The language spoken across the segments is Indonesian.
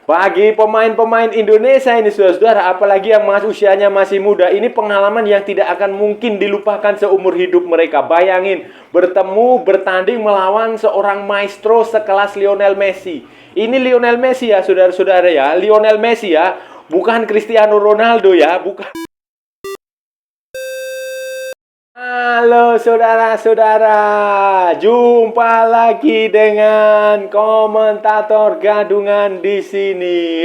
Bagi pemain-pemain Indonesia ini saudara-saudara, apalagi yang usianya masih muda, ini pengalaman yang tidak akan mungkin dilupakan seumur hidup mereka. Bayangin, bertanding melawan seorang maestro sekelas Lionel Messi. Ini Lionel Messi ya saudara-saudara ya, Lionel Messi ya, bukan Cristiano Ronaldo ya, bukan. Halo saudara-saudara, jumpa lagi dengan komentator gadungan di sini.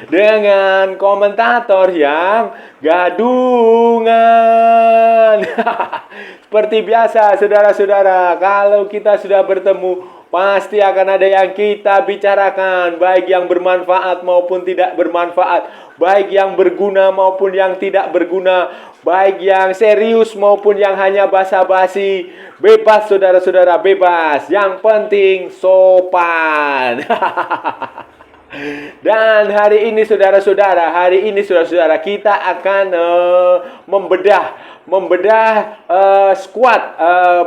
Dengan komentator yang gadungan. Seperti biasa saudara-saudara, kalau kita sudah bertemu, pasti akan ada yang kita bicarakan, baik yang bermanfaat maupun tidak bermanfaat, baik yang berguna maupun yang tidak berguna, baik yang serius maupun yang hanya basa-basi. Bebas saudara-saudara, bebas. Yang penting sopan. Dan hari ini saudara-saudara, kita akan membedah squad,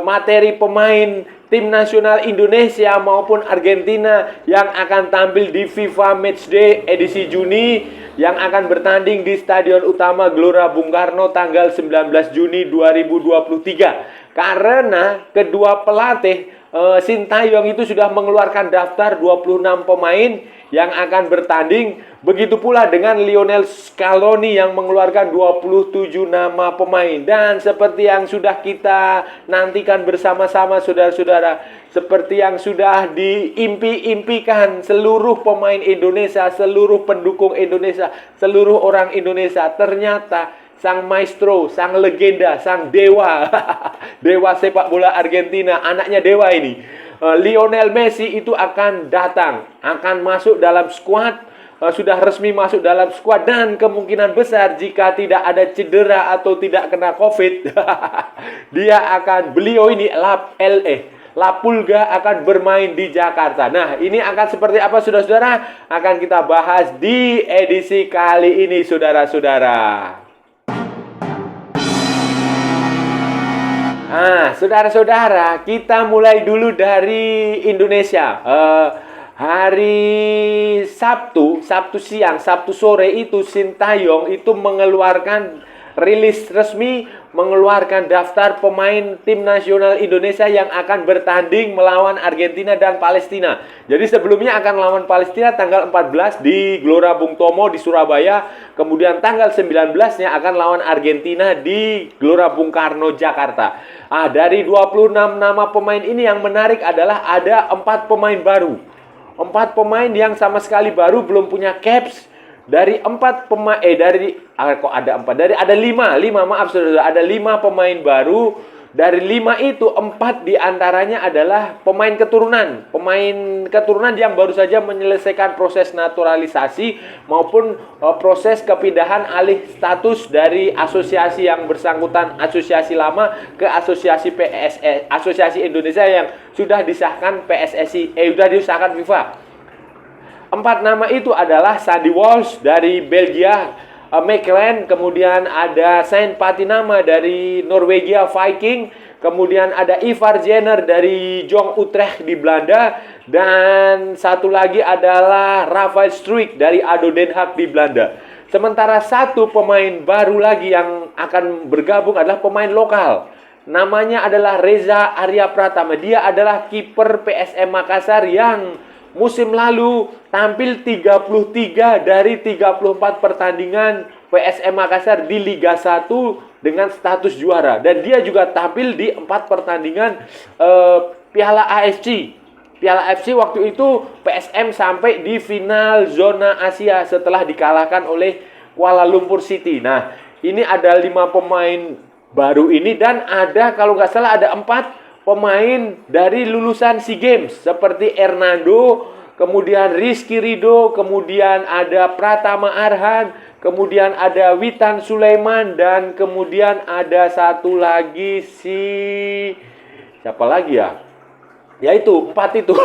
materi pemain tim nasional Indonesia maupun Argentina yang akan tampil di FIFA Matchday edisi Juni yang akan bertanding di Stadion Utama Gelora Bung Karno tanggal 19 Juni 2023. Karena kedua pelatih Sintayong itu sudah mengeluarkan daftar 26 pemain yang akan bertanding. Begitu pula dengan Lionel Scaloni yang mengeluarkan 27 nama pemain. Dan seperti yang sudah kita nantikan bersama-sama saudara-saudara, seperti yang sudah diimpi-impikan seluruh pemain Indonesia, seluruh pendukung Indonesia, seluruh orang Indonesia, ternyata sang maestro, sang legenda, sang dewa, dewa sepak bola Argentina, anaknya dewa ini, Lionel Messi itu akan datang, akan masuk dalam skuad, sudah resmi masuk dalam skuad, dan kemungkinan besar jika tidak ada cedera atau tidak kena COVID, beliau ini La Pulga akan bermain di Jakarta. Nah, ini akan seperti apa saudara-saudara? Akan kita bahas di edisi kali ini saudara-saudara. Saudara-saudara, kita mulai dulu dari Indonesia. Hari Sabtu siang, Sabtu sore itu Sintayong itu mengeluarkan rilis resmi, mengeluarkan daftar pemain tim nasional Indonesia yang akan bertanding melawan Argentina dan Palestina. Jadi sebelumnya akan melawan Palestina tanggal 14 di Gelora Bung Tomo di Surabaya. Kemudian tanggal 19-nya akan lawan Argentina di Gelora Bung Karno, Jakarta. Dari 26 nama pemain ini yang menarik adalah ada 4 pemain baru. 4 pemain yang sama sekali baru, belum punya caps. Dari 4 pemain ada 5 maaf saudara, ada 5 pemain baru. Dari 5 itu 4 diantaranya adalah pemain keturunan yang baru saja menyelesaikan proses naturalisasi maupun proses kepindahan alih status dari asosiasi yang bersangkutan, asosiasi lama ke asosiasi Asosiasi Indonesia yang sudah disahkan sudah disahkan FIFA. 4 nama itu adalah Sandy Walsh dari Belgia, McLaren, kemudian ada Saint Patinama dari Norwegia Viking, kemudian ada Ivar Jenner dari Jong Utrecht di Belanda, dan satu lagi adalah Rafael Struijk dari ADO Den Haag di Belanda. Sementara satu pemain baru lagi yang akan bergabung adalah pemain lokal. Namanya adalah Reza Arya Pratama. Dia adalah kiper PSM Makassar yang musim lalu tampil 33 dari 34 pertandingan PSM Makassar di Liga 1 dengan status juara. Dan dia juga tampil di 4 pertandingan Piala AFC. Piala AFC waktu itu PSM sampai di final zona Asia setelah dikalahkan oleh Kuala Lumpur City. Nah, ini ada 5 pemain baru ini, dan ada kalau nggak salah ada 4 pemain dari lulusan SEA Games seperti Hernando, kemudian Rizky Ridho, kemudian ada Pratama Arhan, kemudian ada Witan Sulaiman, dan kemudian ada satu lagi siapa lagi ya? Yaitu 4 itu.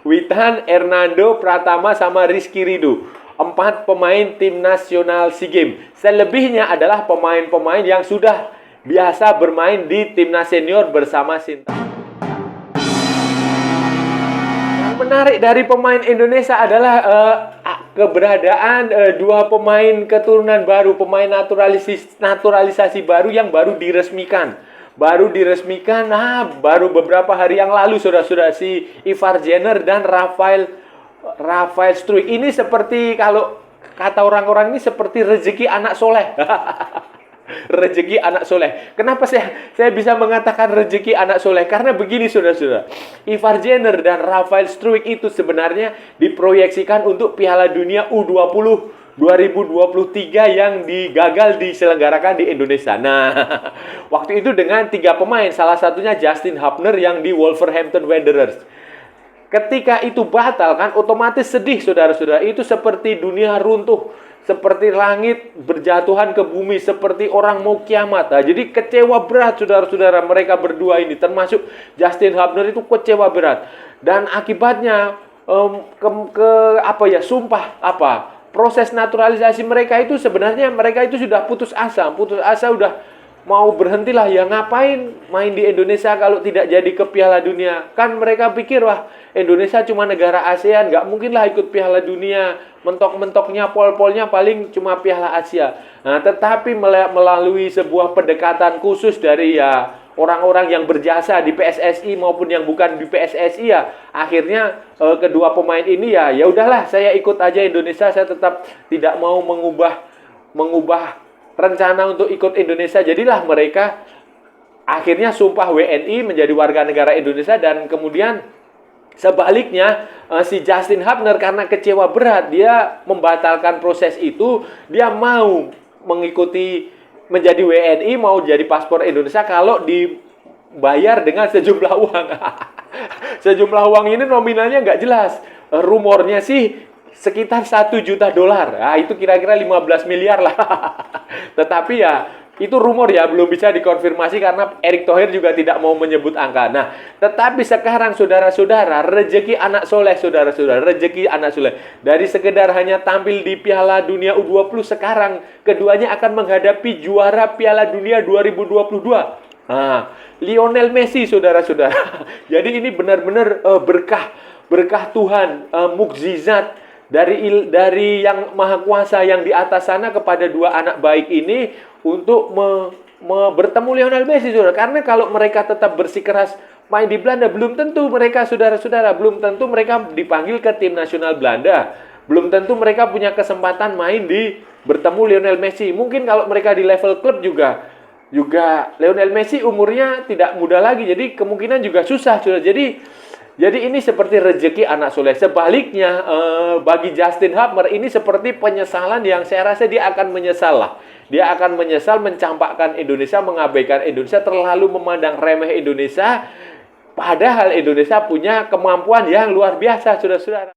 Witan, Hernando, Pratama, sama Rizky Ridho. 4 pemain tim nasional SEA Games. Selebihnya adalah pemain-pemain yang sudah biasa bermain di timnas senior bersama Sintayong. menarik dari pemain Indonesia adalah keberadaan dua pemain keturunan baru, pemain naturalisasi baru yang baru diresmikan. Baru beberapa hari yang lalu, saudara-saudara, si Ivar Jenner dan Rafael Struijk. Ini seperti, kalau kata orang-orang, ini seperti rezeki anak soleh. Rezeki anak soleh. Kenapa saya bisa mengatakan rezeki anak soleh? Karena begini, saudara-saudara. Ivar Jenner dan Rafael Struijk itu sebenarnya diproyeksikan untuk Piala Dunia U20 2023 yang gagal diselenggarakan di Indonesia. Nah, waktu itu dengan 3 pemain, salah satunya Justin Hubner yang di Wolverhampton Wanderers. Ketika itu batal, kan otomatis sedih, saudara-saudara. Itu seperti dunia runtuh, seperti langit berjatuhan ke bumi, seperti orang mau kiamat. Nah, jadi kecewa berat, saudara-saudara, mereka berdua ini, termasuk Justin Hubner itu kecewa berat. Dan akibatnya proses naturalisasi mereka itu sebenarnya mereka itu sudah putus asa udah mau berhentilah, ya ngapain main di Indonesia kalau tidak jadi ke Piala Dunia. Kan mereka pikir, wah Indonesia cuma negara ASEAN, nggak mungkin lah ikut Piala Dunia, mentok-mentoknya pol-polnya paling cuma Piala Asia. Nah, tetapi melalui sebuah pendekatan khusus dari orang-orang yang berjasa di PSSI maupun yang bukan di PSSI, ya akhirnya kedua pemain ini ya udahlah, saya ikut aja Indonesia, saya tetap tidak mau mengubah rencana untuk ikut Indonesia. Jadilah mereka akhirnya sumpah WNI, menjadi warga negara Indonesia. Dan kemudian sebaliknya si Justin Hubner karena kecewa berat, dia membatalkan proses itu, dia mau mengikuti menjadi WNI, mau jadi paspor Indonesia kalau dibayar dengan sejumlah uang. Sejumlah uang ini nominalnya nggak jelas. Rumornya sih sekitar $1 juta. Nah, itu kira-kira 15 miliar lah. Tetapi ya itu rumor, ya belum bisa dikonfirmasi karena Erick Thohir juga tidak mau menyebut angka. Nah, tetapi sekarang saudara-saudara, rezeki anak soleh, saudara-saudara, rezeki anak soleh. Dari sekedar hanya tampil di Piala Dunia U20, sekarang keduanya akan menghadapi juara Piala Dunia 2022. Nah, Lionel Messi, saudara-saudara. Jadi ini benar-benar berkah Tuhan, mukjizat dari yang Maha Kuasa yang di atas sana kepada dua anak baik ini untuk bertemu Lionel Messi, saudara. Karena kalau mereka tetap bersikeras main di Belanda, belum tentu mereka, saudara-saudara, belum tentu mereka dipanggil ke tim nasional Belanda. Belum tentu mereka punya kesempatan main bertemu Lionel Messi. Mungkin kalau mereka di level klub juga Lionel Messi umurnya tidak muda lagi, jadi kemungkinan juga susah, saudara. Jadi ini seperti rezeki anak soleh. Sebaliknya, bagi Justin Hubner ini seperti penyesalan yang saya rasa dia akan menyesal lah. Dia akan menyesal mencampakkan Indonesia, mengabaikan Indonesia, terlalu memandang remeh Indonesia. Padahal Indonesia punya kemampuan yang luar biasa, saudara-saudara.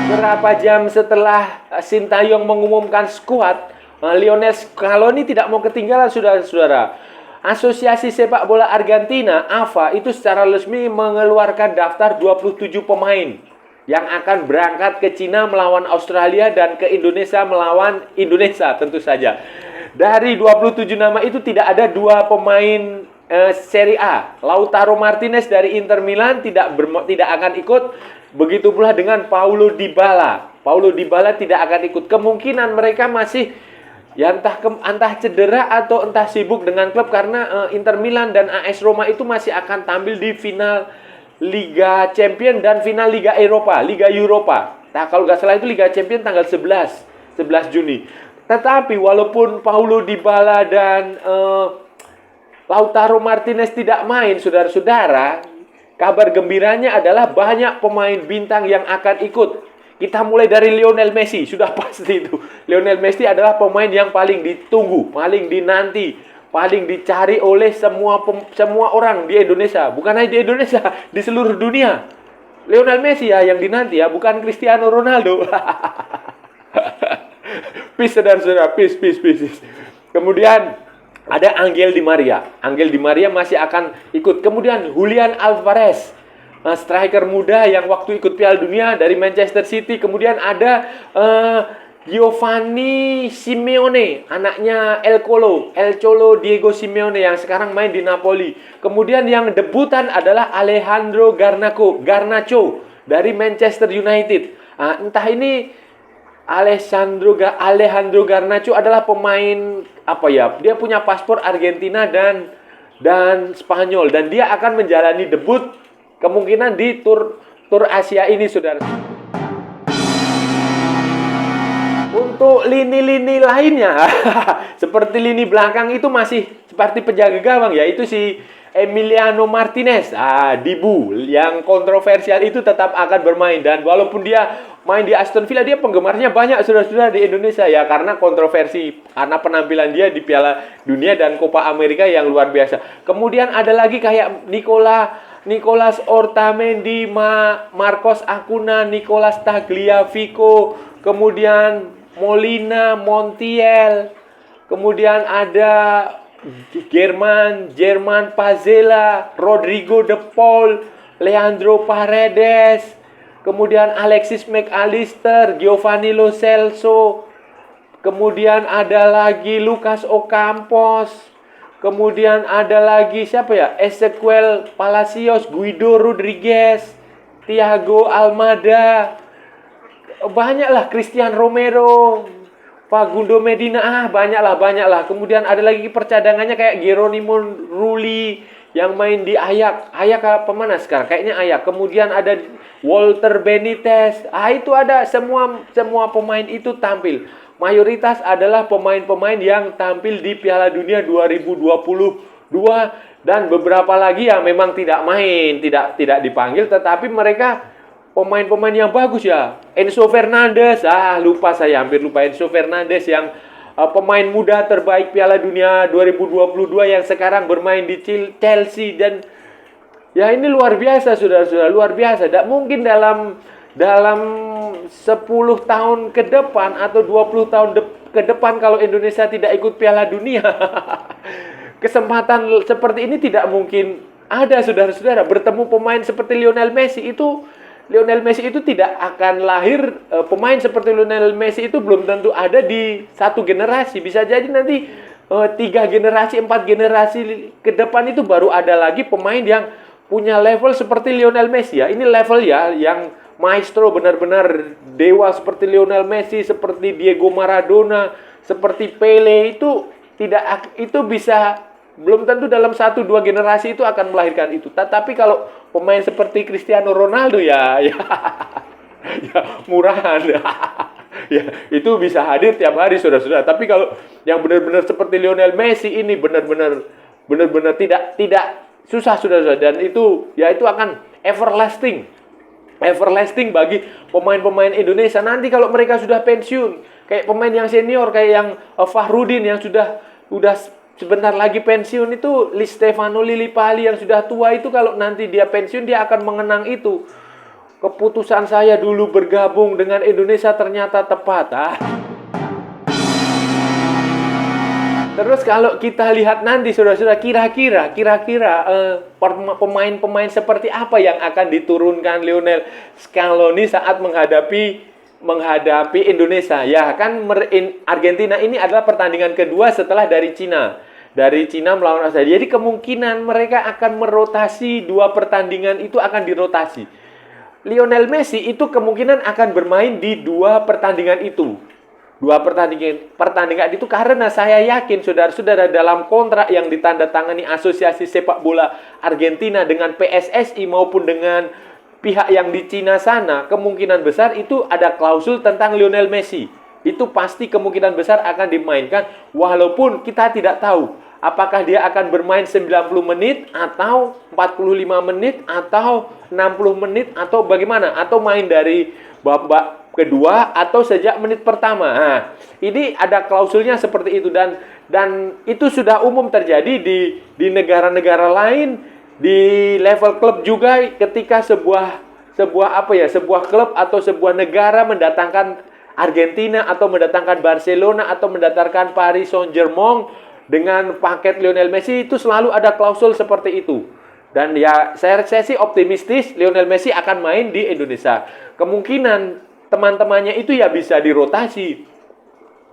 Berapa jam setelah Sintayong mengumumkan skuad, Lionel Scaloni tidak mau ketinggalan, saudara-saudara. Asosiasi Sepak Bola Argentina, AFA, itu secara resmi mengeluarkan daftar 27 pemain yang akan berangkat ke Cina melawan Australia dan ke Indonesia melawan Indonesia tentu saja. Dari 27 nama itu tidak ada 2 pemain Serie A. Lautaro Martinez dari Inter Milan tidak akan ikut. Begitu pula dengan Paulo Dybala. Paulo Dybala tidak akan ikut. Kemungkinan mereka masih entah cedera atau entah sibuk dengan klub, karena Inter Milan dan AS Roma itu masih akan tampil di final Liga Champions dan final Liga Europa. Nah, kalau nggak salah itu Liga Champions tanggal 11 Juni. Tetapi walaupun Paulo Dybala dan Lautaro Martinez tidak main, saudara-saudara, kabar gembiranya adalah banyak pemain bintang yang akan ikut. Kita mulai dari Lionel Messi, sudah pasti itu. Lionel Messi adalah pemain yang paling ditunggu, paling dinanti, paling dicari oleh semua orang di Indonesia. Bukan hanya di Indonesia, di seluruh dunia. Lionel Messi ya yang dinanti ya, bukan Cristiano Ronaldo. Peace, saudara-saudara, peace. Kemudian ada Angel Di Maria. Angel Di Maria masih akan ikut. Kemudian Julian Alvarez, striker muda yang waktu ikut Piala Dunia dari Manchester City. Kemudian ada Giovanni Simeone, anaknya El Cholo Diego Simeone yang sekarang main di Napoli. Kemudian yang debutan adalah Alejandro Garnacho dari Manchester United. Entah ini Alejandro Garnacho adalah pemain apa ya? Dia punya paspor Argentina dan Spanyol, dan dia akan menjalani debut kemungkinan di tur Asia ini, saudara. Untuk lini-lini lainnya, seperti lini belakang itu masih seperti penjaga gawang, yaitu si Emiliano Martinez, Dibu, yang kontroversial itu tetap akan bermain. Dan walaupun dia main di Aston Villa, dia penggemarnya banyak, saudara-saudara, di Indonesia ya, karena kontroversi, karena penampilan dia di Piala Dunia dan Copa America yang luar biasa. Kemudian ada lagi kayak Nicolas Otamendi, Marcos Acuna, Nicolas Tagliafico, kemudian Molina, Montiel, kemudian ada German Pazela, Rodrigo De Paul, Leandro Paredes, kemudian Alexis McAllister, Giovanni Lo Celso, kemudian ada lagi Lucas Ocampos, kemudian ada lagi siapa ya? Ezequiel Palacios, Guido Rodriguez, Thiago Almada, banyaklah, Christian Romero, Facundo Medina, banyaklah. Kemudian ada lagi percadangannya kayak Geronimo Rulli yang main di Ajax pemana sekarang? Kayaknya Ajax. Kemudian ada Walter Benitez. Itu ada semua pemain itu tampil. Mayoritas adalah pemain-pemain yang tampil di Piala Dunia 2022, dan beberapa lagi yang memang tidak main, tidak dipanggil, tetapi mereka pemain-pemain yang bagus ya. Enzo Fernandez, hampir lupa Enzo Fernandez yang pemain muda terbaik Piala Dunia 2022 yang sekarang bermain di Chelsea. Dan ya ini luar biasa, saudara-saudara, luar biasa. Tak mungkin dalam 10 tahun ke depan atau 20 tahun ke depan kalau Indonesia tidak ikut Piala Dunia, kesempatan seperti ini tidak mungkin ada, saudara-saudara. Bertemu pemain seperti Lionel Messi itu tidak akan lahir. Pemain seperti Lionel Messi itu belum tentu ada di satu generasi. Bisa jadi nanti 3 generasi, 4 generasi ke depan itu baru ada lagi pemain yang punya level seperti Lionel Messi ya. Ini level ya yang maestro, benar-benar dewa seperti Lionel Messi, seperti Diego Maradona, seperti Pele. Itu bisa, belum tentu dalam 1-2 generasi itu akan melahirkan itu. Tapi kalau pemain seperti Cristiano Ronaldo ya murahan. Ya, itu bisa hadir tiap hari, saudara-saudara. Tapi kalau yang benar-benar seperti Lionel Messi ini benar-benar tidak susah, saudara-saudara. Dan itu akan everlasting bagi pemain-pemain Indonesia nanti kalau mereka sudah pensiun. Kayak pemain yang senior, kayak yang Fahrudin yang sudah sebentar lagi pensiun itu, Stefano Lillipali yang sudah tua itu, kalau nanti dia pensiun dia akan mengenang itu. Keputusan saya dulu bergabung dengan Indonesia ternyata tepat. Terus kalau kita lihat nanti, saudara-saudara, kira-kira pemain-pemain seperti apa yang akan diturunkan Lionel Scaloni saat menghadapi Indonesia. Ya kan, Argentina ini adalah pertandingan kedua setelah dari Cina melawan Australia. Jadi kemungkinan mereka akan merotasi, 2 pertandingan itu akan dirotasi. Lionel Messi itu kemungkinan akan bermain di 2 pertandingan itu. 2 pertandingan itu karena saya yakin, saudara-saudara, dalam kontrak yang ditandatangani Asosiasi Sepak Bola Argentina dengan PSSI maupun dengan pihak yang di Cina sana, kemungkinan besar itu ada klausul tentang Lionel Messi. Itu pasti kemungkinan besar akan dimainkan, walaupun kita tidak tahu apakah dia akan bermain 90 menit atau 45 menit atau 60 menit atau bagaimana, atau main dari babak kedua atau sejak menit pertama. Ini ada klausulnya seperti itu, dan itu sudah umum terjadi di negara-negara lain, di level klub juga, ketika sebuah klub atau sebuah negara mendatangkan Argentina atau mendatangkan Barcelona atau mendatangkan Paris Saint-Germain dengan paket Lionel Messi, itu selalu ada klausul seperti itu. Dan ya saya sih optimistis Lionel Messi akan main di Indonesia. Kemungkinan teman-temannya itu ya bisa dirotasi.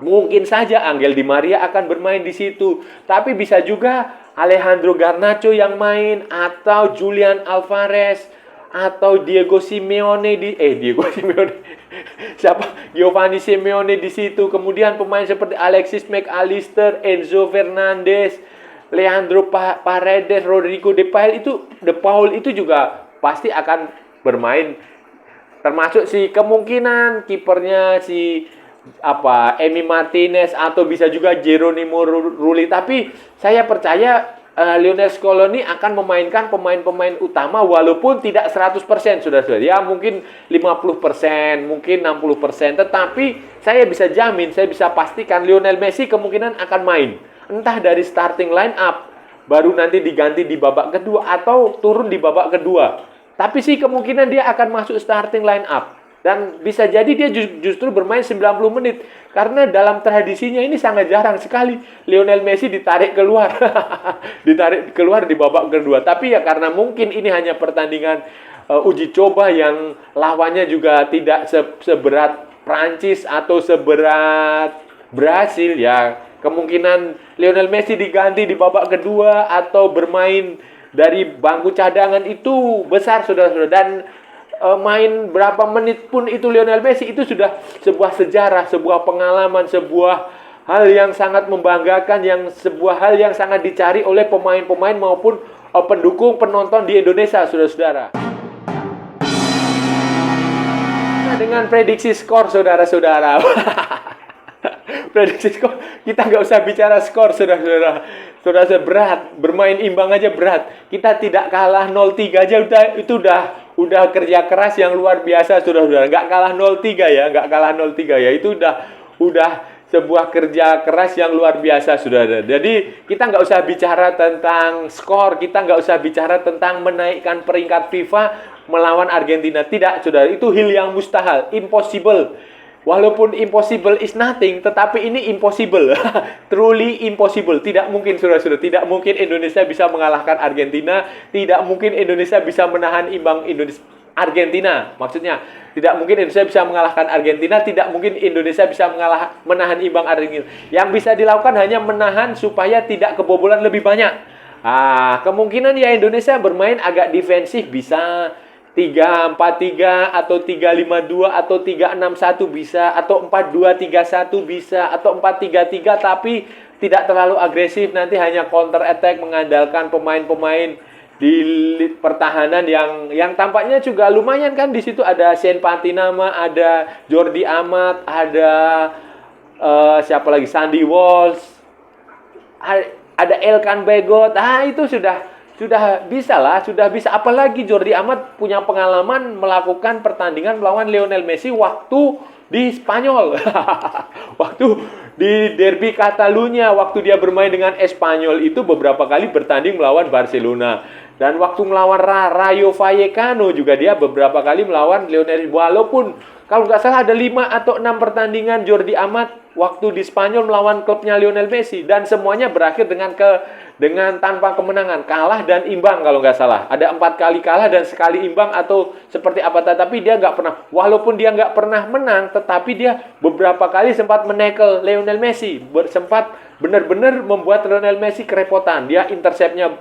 Mungkin saja Angel Di Maria akan bermain di situ, tapi bisa juga Alejandro Garnacho yang main, atau Julian Alvarez, atau Diego Simeone Diego Simeone siapa, Giovanni Simeone di situ. Kemudian pemain seperti Alexis McAllister, Enzo Fernandez, Leandro Paredes, Rodrigo De Paul itu juga pasti akan bermain. Termasuk si kemungkinan kipernya si Emi Martinez, atau bisa juga Geronimo Rulli. Tapi saya percaya Lionel Scaloni akan memainkan pemain-pemain utama walaupun tidak 100%, saudara-saudara. Ya mungkin 50%, mungkin 60%, tetapi saya bisa jamin, saya bisa pastikan Lionel Messi kemungkinan akan main. Entah dari starting line up, baru nanti diganti di babak kedua, atau turun di babak kedua. Tapi sih kemungkinan dia akan masuk starting line up. Dan bisa jadi dia justru bermain 90 menit. Karena dalam tradisinya ini sangat jarang sekali Lionel Messi ditarik keluar. Ditarik keluar di babak kedua. Tapi ya karena mungkin ini hanya pertandingan uji coba yang lawannya juga tidak seberat Prancis atau seberat Brasil, ya kemungkinan Lionel Messi diganti di babak kedua atau bermain dari bangku cadangan itu besar, saudara-saudara. Dan main berapa menit pun itu Lionel Messi itu sudah sebuah sejarah, sebuah pengalaman, sebuah hal yang sangat membanggakan, sebuah hal yang sangat dicari oleh pemain-pemain maupun pendukung, penonton di Indonesia, saudara-saudara. Nah, dengan prediksi skor, saudara-saudara. Prediksi skor, kita nggak usah bicara skor, saudara-saudara. Saudara-saudara, berat, bermain imbang aja berat. Kita tidak kalah 0-3 aja udah kerja keras yang luar biasa, saudara-saudara. Nggak kalah 0-3 ya, nggak kalah 0-3 ya. Itu udah sebuah kerja keras yang luar biasa, saudara. Jadi kita nggak usah bicara tentang skor, kita nggak usah bicara tentang menaikkan peringkat FIFA melawan Argentina. Tidak, saudara. Itu hal yang mustahil, impossible. Walaupun impossible is nothing, tetapi ini impossible. Truly impossible. Tidak mungkin, saudara-saudara. Tidak mungkin Indonesia bisa mengalahkan Argentina. Tidak mungkin Indonesia bisa menahan imbang Argentina. Maksudnya, tidak mungkin Indonesia bisa mengalahkan Argentina. Tidak mungkin Indonesia bisa menahan imbang Argentina. Yang bisa dilakukan hanya menahan supaya tidak kebobolan lebih banyak. Kemungkinan ya Indonesia bermain agak defensif bisa. 3-4-3 atau 3-5-2 atau 3-6-1 bisa, atau 4-2-3-1 bisa, atau 4-3-3, tapi tidak terlalu agresif, nanti hanya counter attack mengandalkan pemain-pemain di pertahanan yang tampaknya juga lumayan kan. Di situ ada Shane Patinama, ada Jordi Amat, ada siapa lagi, Sandy Walsh, ada Elkan Begot. Itu sudah bisa. Apalagi Jordi Amat punya pengalaman melakukan pertandingan melawan Lionel Messi waktu di Spanyol. Waktu di Derby Catalunya, waktu dia bermain dengan Espanyol itu beberapa kali bertanding melawan Barcelona. Dan waktu melawan Rayo Vallecano juga dia beberapa kali melawan Lionel Messi. Walaupun kalau nggak salah ada 5 atau 6 pertandingan Jordi Amat waktu di Spanyol melawan klubnya Lionel Messi. Dan semuanya berakhir dengan tanpa kemenangan, kalah dan imbang kalau nggak salah. Ada 4 kali kalah dan sekali imbang atau seperti apa. Tapi dia nggak pernah, walaupun dia nggak pernah menang, tetapi dia beberapa kali sempat menekel Lionel Messi. Sempat benar-benar membuat Lionel Messi kerepotan. Dia interceptnya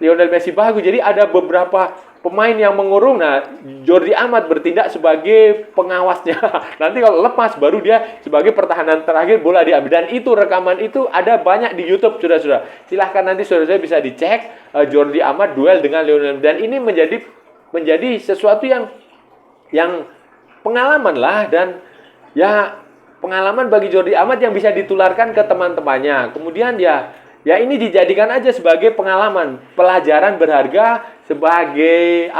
Lionel Messi bagus. Jadi ada beberapa pemain yang mengurung. Nah, Jordi Amat bertindak sebagai pengawasnya. Nanti kalau lepas baru dia sebagai pertahanan terakhir, bola diambil. Dan itu rekaman itu ada banyak di YouTube, saudara-saudara. Silahkan nanti saudara-saudara bisa dicek Jordi Amat duel dengan Lionel. Dan ini menjadi sesuatu yang pengalaman lah, dan ya pengalaman bagi Jordi Amat yang bisa ditularkan ke teman-temannya. Kemudian ya ini dijadikan aja sebagai pengalaman, pelajaran berharga sebagai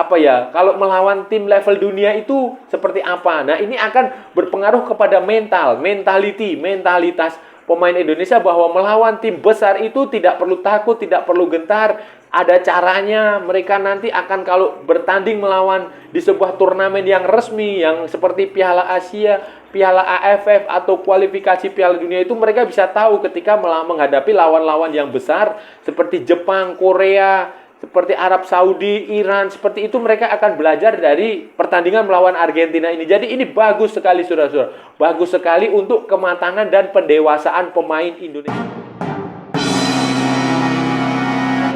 kalau melawan tim level dunia itu seperti apa. Nah, ini akan berpengaruh kepada mentalitas pemain Indonesia bahwa melawan tim besar itu tidak perlu takut, tidak perlu gentar. Ada caranya. Mereka nanti akan, kalau bertanding melawan di sebuah turnamen yang resmi, yang seperti Piala Asia, Piala AFF, atau kualifikasi Piala Dunia, itu mereka bisa tahu ketika menghadapi lawan-lawan yang besar seperti Jepang, Korea, seperti Arab Saudi, Iran, seperti itu mereka akan belajar dari pertandingan melawan Argentina ini. Jadi ini bagus sekali saudara-saudara. Bagus sekali untuk kematangan dan pendewasaan pemain Indonesia.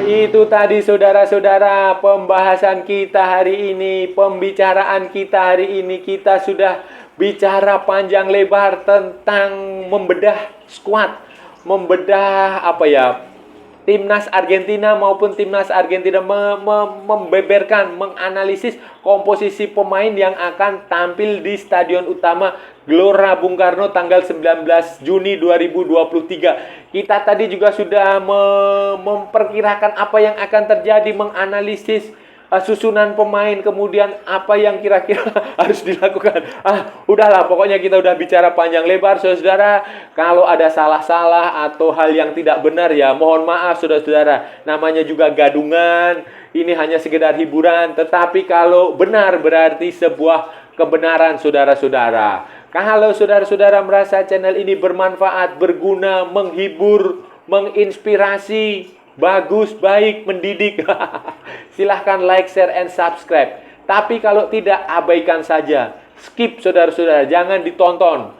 Itu tadi saudara-saudara pembahasan kita hari ini, pembicaraan kita hari ini. Kita sudah bicara panjang lebar tentang membedah skuad, membedah timnas Argentina maupun timnas Argentina membeberkan, menganalisis komposisi pemain yang akan tampil di Stadion Utama Gelora Bung Karno tanggal 19 Juni 2023. Kita tadi juga sudah memperkirakan apa yang akan terjadi, menganalisis susunan pemain, kemudian apa yang kira-kira harus dilakukan. Udahlah, pokoknya kita udah bicara panjang lebar, saudara. Kalau ada salah-salah atau hal yang tidak benar ya mohon maaf, saudara-saudara. Namanya juga gadungan, ini hanya sekedar hiburan. Tetapi kalau benar berarti sebuah kebenaran, saudara-saudara. Kalau saudara-saudara merasa channel ini bermanfaat, berguna, menghibur, menginspirasi, bagus, baik, mendidik, silahkan like, share, and subscribe. Tapi kalau tidak, abaikan saja. Skip, saudara-saudara. Jangan ditonton.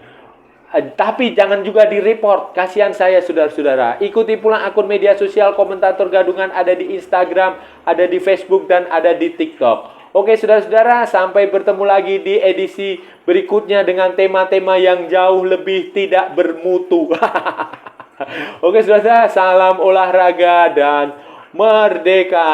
Tapi jangan juga di-report. Kasihan saya, saudara-saudara. Ikuti pula akun media sosial Komentator Gadungan. Ada di Instagram, ada di Facebook, dan ada di TikTok. Oke, saudara-saudara. Sampai bertemu lagi di edisi berikutnya dengan tema-tema yang jauh lebih tidak bermutu. Oke, saudara, salam olahraga dan merdeka.